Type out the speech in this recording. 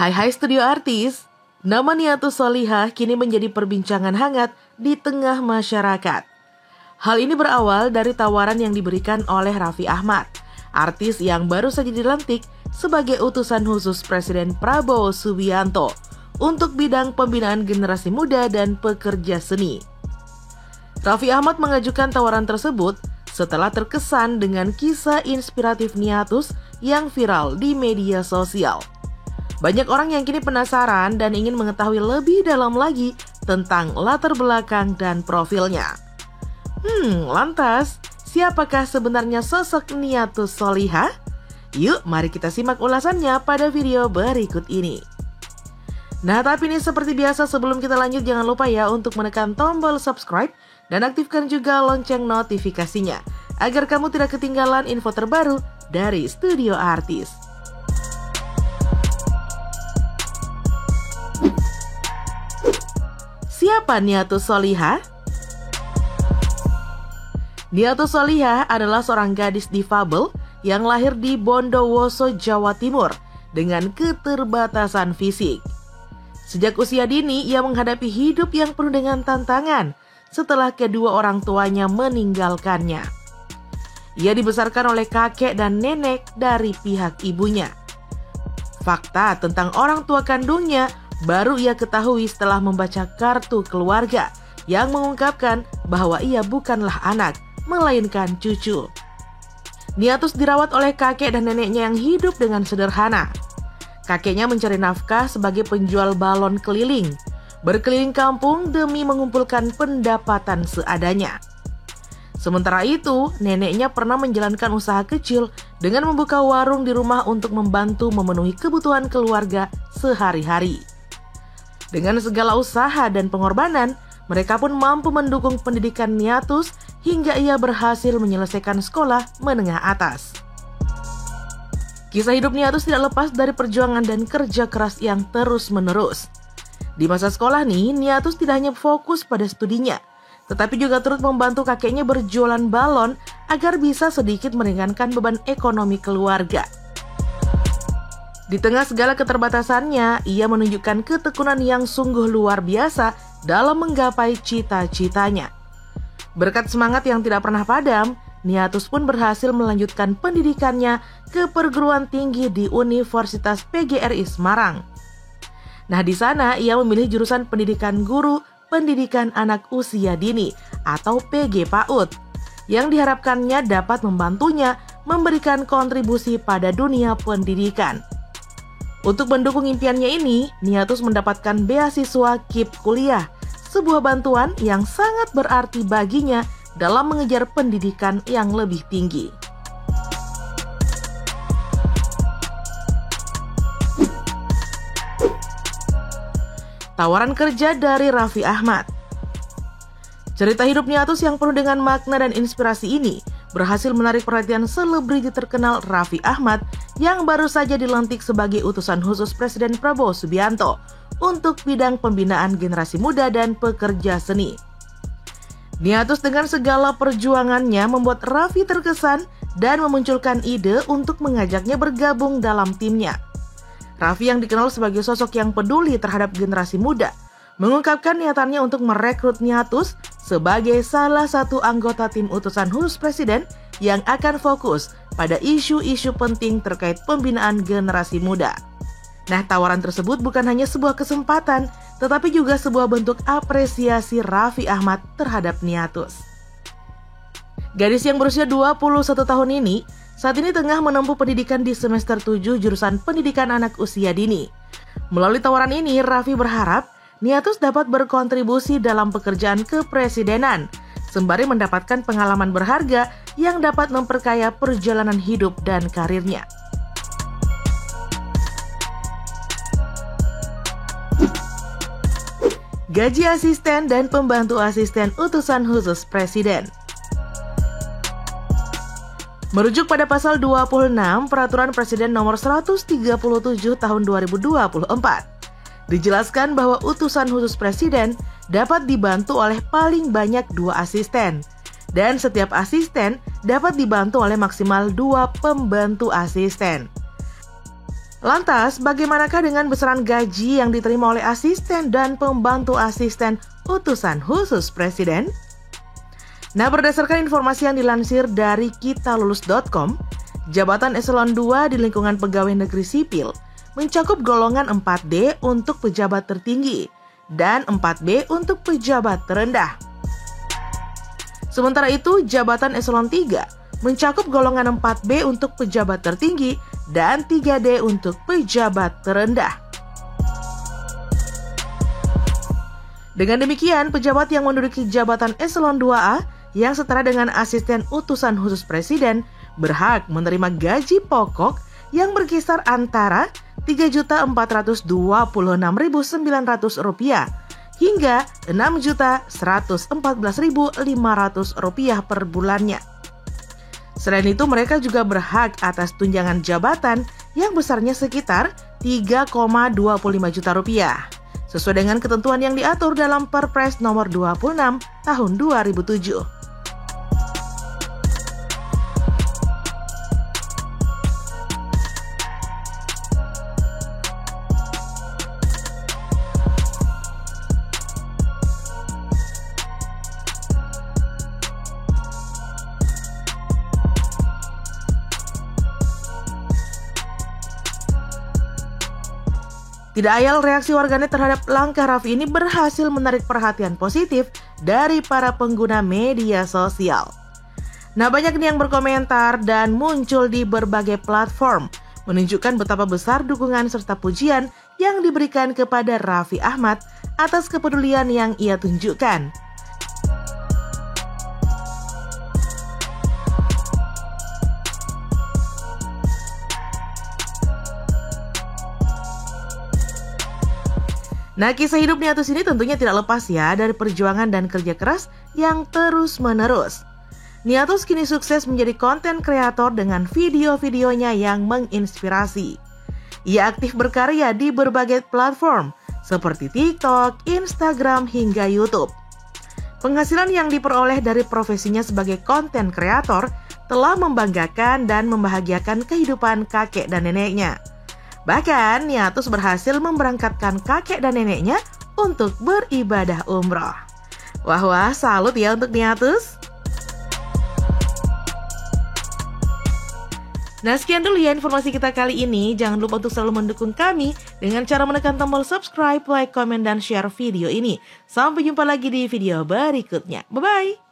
Hai studio artis, nama Niatus Solihah kini menjadi perbincangan hangat di tengah masyarakat. Hal ini berawal dari tawaran yang diberikan oleh Raffi Ahmad, artis yang baru saja dilantik sebagai utusan khusus Presiden Prabowo Subianto untuk bidang pembinaan generasi muda dan pekerja seni. Raffi Ahmad mengajukan tawaran tersebut setelah terkesan dengan kisah inspiratif Niatus yang viral di media sosial. Banyak orang yang kini penasaran dan ingin mengetahui lebih dalam lagi tentang latar belakang dan profilnya. Lantas, siapakah sebenarnya sosok Niatus Solihah? Yuk, mari kita simak ulasannya pada video berikut ini. Nah, tapi ini seperti biasa sebelum kita lanjut jangan lupa ya untuk menekan tombol subscribe dan aktifkan juga lonceng notifikasinya agar kamu tidak ketinggalan info terbaru dari Studio Artis. Siapa Niatus Solihah? Niatus Solihah adalah seorang gadis difabel yang lahir di Bondowoso, Jawa Timur dengan keterbatasan fisik. Sejak usia dini, ia menghadapi hidup yang penuh dengan tantangan setelah kedua orang tuanya meninggalkannya. Ia dibesarkan oleh kakek dan nenek dari pihak ibunya. Fakta tentang orang tua kandungnya baru ia ketahui setelah membaca kartu keluarga yang mengungkapkan bahwa ia bukanlah anak, melainkan cucu. Niatus dirawat oleh kakek dan neneknya yang hidup dengan sederhana. Kakeknya mencari nafkah sebagai penjual balon keliling, berkeliling kampung demi mengumpulkan pendapatan seadanya. Sementara itu, neneknya pernah menjalankan usaha kecil dengan membuka warung di rumah untuk membantu memenuhi kebutuhan keluarga sehari-hari. Dengan segala usaha dan pengorbanan, mereka pun mampu mendukung pendidikan Niatus hingga ia berhasil menyelesaikan sekolah menengah atas. Kisah hidup Niatus tidak lepas dari perjuangan dan kerja keras yang terus-menerus. Di masa sekolah nih, Niatus tidak hanya fokus pada studinya, tetapi juga turut membantu kakeknya berjualan balon agar bisa sedikit meringankan beban ekonomi keluarga. Di tengah segala keterbatasannya, ia menunjukkan ketekunan yang sungguh luar biasa dalam menggapai cita-citanya. Berkat semangat yang tidak pernah padam, Niatus pun berhasil melanjutkan pendidikannya ke perguruan tinggi di Universitas PGRI Semarang. Nah, di sana ia memilih jurusan pendidikan guru pendidikan anak usia dini atau PG PAUD, yang diharapkannya dapat membantunya memberikan kontribusi pada dunia pendidikan. Untuk mendukung impiannya ini, Niatus mendapatkan beasiswa KIP Kuliah, sebuah bantuan yang sangat berarti baginya dalam mengejar pendidikan yang lebih tinggi. Tawaran kerja dari Raffi Ahmad. Cerita hidup Niatus yang penuh dengan makna dan inspirasi ini berhasil menarik perhatian selebriti terkenal Raffi Ahmad yang baru saja dilantik sebagai utusan khusus Presiden Prabowo Subianto untuk bidang pembinaan generasi muda dan pekerja seni. Niatus dengan segala perjuangannya membuat Raffi terkesan dan memunculkan ide untuk mengajaknya bergabung dalam timnya. Raffi yang dikenal sebagai sosok yang peduli terhadap generasi muda, mengungkapkan niatannya untuk merekrut Niatus sebagai salah satu anggota tim utusan khusus Presiden yang akan fokus pada isu-isu penting terkait pembinaan generasi muda. Nah, tawaran tersebut bukan hanya sebuah kesempatan, tetapi juga sebuah bentuk apresiasi Raffi Ahmad terhadap Niatus. Gadis yang berusia 21 tahun ini saat ini tengah menempuh pendidikan di semester 7 jurusan pendidikan anak usia dini. Melalui tawaran ini, Raffi berharap Niatus dapat berkontribusi dalam pekerjaan kepresidenan, sembari mendapatkan pengalaman berharga yang dapat memperkaya perjalanan hidup dan karirnya. Gaji asisten dan pembantu asisten utusan khusus Presiden. Merujuk pada pasal 26 Peraturan Presiden Nomor 137 Tahun 2024, dijelaskan bahwa utusan khusus Presiden dapat dibantu oleh paling banyak 2 asisten, dan setiap asisten dapat dibantu oleh maksimal 2 pembantu asisten. Lantas, bagaimanakah dengan besaran gaji yang diterima oleh asisten dan pembantu asisten utusan khusus Presiden? Nah, berdasarkan informasi yang dilansir dari kitalulus.com, jabatan eselon 2 di lingkungan pegawai negeri sipil mencakup golongan 4D untuk pejabat tertinggi dan 4B untuk pejabat terendah. Sementara itu, jabatan eselon 3 mencakup golongan 4B untuk pejabat tertinggi dan 3D untuk pejabat terendah. Dengan demikian, pejabat yang menduduki jabatan eselon 2A yang setara dengan asisten utusan khusus Presiden berhak menerima gaji pokok yang berkisar antara Rp3.426.900 hingga Rp6.114.500 per bulannya. Selain itu, mereka juga berhak atas tunjangan jabatan yang besarnya sekitar Rp3,25 juta, sesuai dengan ketentuan yang diatur dalam Perpres nomor 26 tahun 2007. Tidak ayal reaksi warganet terhadap langkah Raffi ini berhasil menarik perhatian positif dari para pengguna media sosial. Nah, banyak nih yang berkomentar dan muncul di berbagai platform menunjukkan betapa besar dukungan serta pujian yang diberikan kepada Raffi Ahmad atas kepedulian yang ia tunjukkan. Nah, kisah hidup Niatus ini tentunya tidak lepas ya dari perjuangan dan kerja keras yang terus-menerus. Niatus kini sukses menjadi konten kreator dengan video-videonya yang menginspirasi. Ia aktif berkarya di berbagai platform seperti TikTok, Instagram, hingga YouTube. Penghasilan yang diperoleh dari profesinya sebagai konten kreator telah membanggakan dan membahagiakan kehidupan kakek dan neneknya. Bahkan, Niatus berhasil memberangkatkan kakek dan neneknya untuk beribadah umroh. Wah, salut ya untuk Niatus. Nah, sekian dulu ya informasi kita kali ini. Jangan lupa untuk selalu mendukung kami dengan cara menekan tombol subscribe, like, komen, dan share video ini. Sampai jumpa lagi di video berikutnya. Bye-bye!